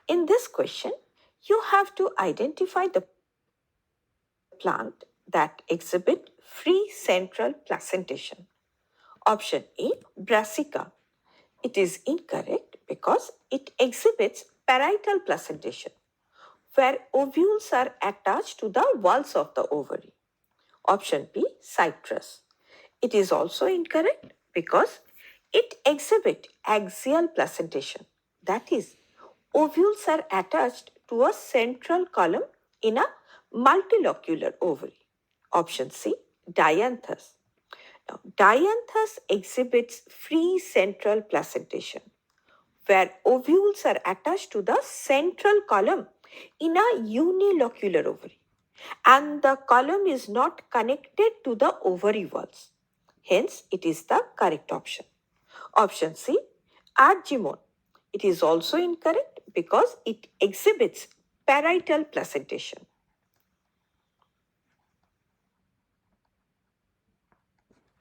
In this question, you have to identify the plant that exhibit free central placentation. Option A, Brassica. It is incorrect because it exhibits parietal placentation, where ovules are attached to the walls of the ovary. Option B, Citrus. It is also incorrect because it exhibits axial placentation. That is, ovules are attached to a central column in a multilocular ovary. Option C, Dianthus. Now, Dianthus exhibits free central placentation, where ovules are attached to the central column in a unilocular ovary, and the column is not connected to the ovary walls. Hence, it is the correct option. Option C, Argemone. It is also incorrect because it exhibits parietal placentation.